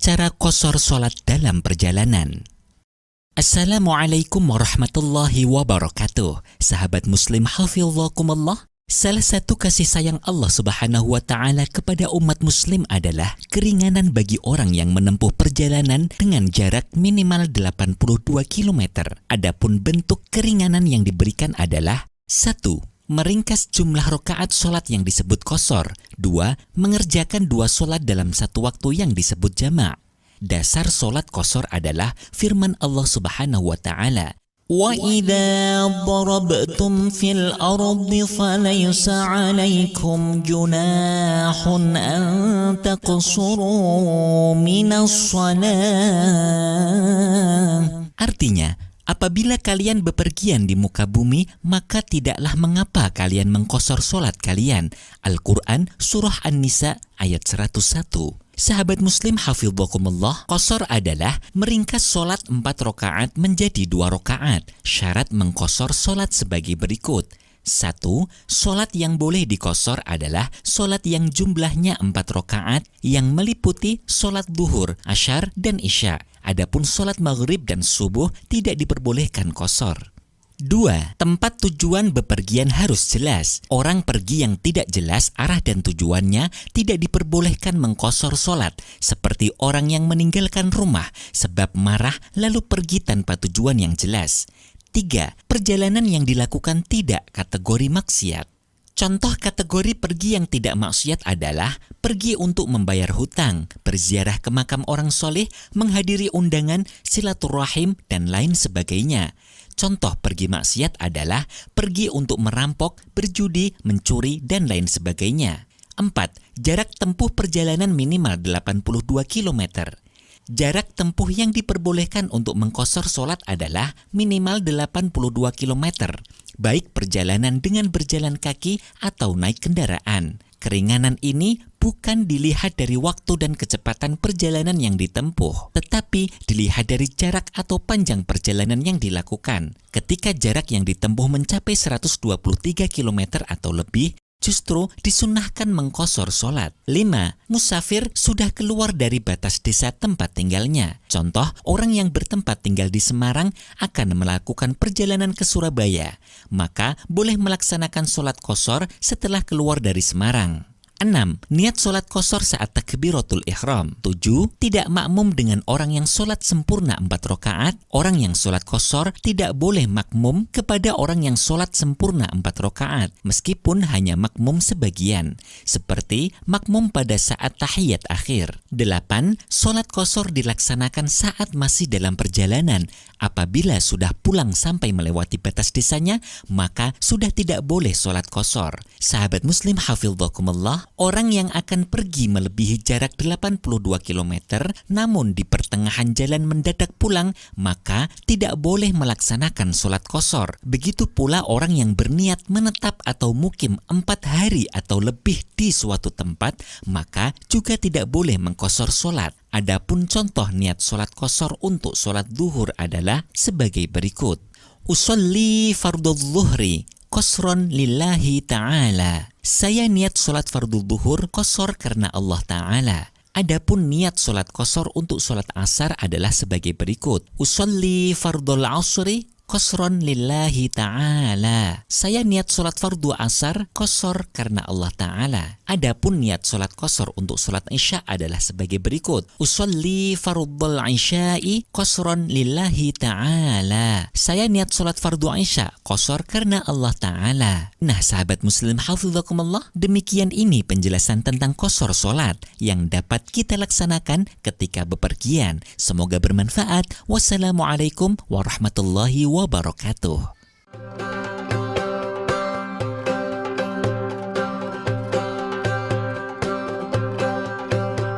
cara qashar sholat dalam perjalanan. Assalamualaikum warahmatullahi wabarakatuh. Sahabat muslim hafizakumullah. Salah satu kasih sayang Allah Subhanahu wa Ta'ala kepada umat muslim adalah keringanan bagi orang yang menempuh perjalanan dengan jarak minimal 82 km. Adapun bentuk keringanan yang diberikan adalah 1. Meringkas jumlah rakaat sholat yang disebut qashar. 2. Mengerjakan 2 sholat dalam satu waktu yang disebut jama'. Dasar sholat qashar adalah firman Allah Subhanahu wa Ta'ala, وَإِذَا ضَرَبْتُمْ فِي الْأَرْضِ فَلَيْسَ عَلَيْكُمْ جُنَاحٌ أَن تَقْصُرُوا مِنَ الصَّلَاةِ. Artinya, apabila kalian bepergian di muka bumi, maka tidaklah mengapa kalian mengqashar sholat kalian. Al-Quran Surah An-Nisa ayat 101. Sahabat muslim hafizakumullah, qashar adalah meringkas sholat 4 rakaat menjadi 2 rakaat. Syarat mengqashar sholat sebagai berikut. 1. Sholat yang boleh diqashar adalah sholat yang jumlahnya 4 rakaat yang meliputi sholat duhur, asyar, dan isya. Adapun sholat maghrib dan subuh tidak diperbolehkan qashar. 2. Tempat tujuan bepergian harus jelas. Orang pergi yang tidak jelas arah dan tujuannya tidak diperbolehkan mengqashar sholat, seperti orang yang meninggalkan rumah sebab marah lalu pergi tanpa tujuan yang jelas. 3. Perjalanan yang dilakukan tidak kategori maksiat. Contoh kategori pergi yang tidak maksiat adalah pergi untuk membayar hutang, berziarah ke makam orang soleh, menghadiri undangan, silaturahim, dan lain sebagainya. Contoh pergi maksiat adalah pergi untuk merampok, berjudi, mencuri, dan lain sebagainya. 4. Jarak tempuh perjalanan minimal 82 km. Jarak tempuh yang diperbolehkan untuk mengqashar sholat adalah minimal 82 km, baik perjalanan dengan berjalan kaki atau naik kendaraan. Keringanan ini bukan dilihat dari waktu dan kecepatan perjalanan yang ditempuh, tetapi dilihat dari jarak atau panjang perjalanan yang dilakukan. Ketika jarak yang ditempuh mencapai 123 km atau lebih, justru disunahkan mengqashar sholat. 5. Musafir sudah keluar dari batas desa tempat tinggalnya. Contoh, orang yang bertempat tinggal di Semarang akan melakukan perjalanan ke Surabaya, maka boleh melaksanakan sholat qashar setelah keluar dari Semarang. 6. Niat sholat qashar saat takbiratul ihram. 7. Tidak makmum dengan orang yang sholat sempurna 4 rakaat. Orang yang sholat qashar tidak boleh makmum kepada orang yang sholat sempurna 4 rakaat, meskipun hanya makmum sebagian, seperti makmum pada saat tahiyat akhir. 8. Sholat qashar dilaksanakan saat masih dalam perjalanan. Apabila sudah pulang sampai melewati batas desanya, maka sudah tidak boleh sholat qashar. Sahabat muslim hafizakumullah, orang yang akan pergi melebihi jarak 82 km namun di pertengahan jalan mendadak pulang, maka tidak boleh melaksanakan sholat qashar. Begitu pula orang yang berniat menetap atau mukim 4 hari atau lebih di suatu tempat, maka juga tidak boleh mengqashar sholat. Adapun contoh niat sholat qashar untuk sholat duhur adalah sebagai berikut. Usolli fardhu dhuhri qashran lillahi ta'ala. Saya niat sholat fardhu duhur qashar karena Allah Ta'ala. Adapun niat sholat qashar untuk sholat asar adalah sebagai berikut. Usolli fardhul asri qashran lillahi ta'ala. Saya niat sholat fardu asar qashar karena Allah Ta'ala. Adapun niat sholat qashar untuk sholat isya adalah sebagai berikut. Usolli fardhul isya'i qashran lillahi ta'ala. Saya niat sholat fardu isya qashar karena Allah Ta'ala. Nah sahabat muslim hafizakumullah, demikian ini penjelasan tentang qashar sholat yang dapat kita laksanakan ketika bepergian. Semoga bermanfaat. Wassalamualaikum warahmatullahi wabarakatuh.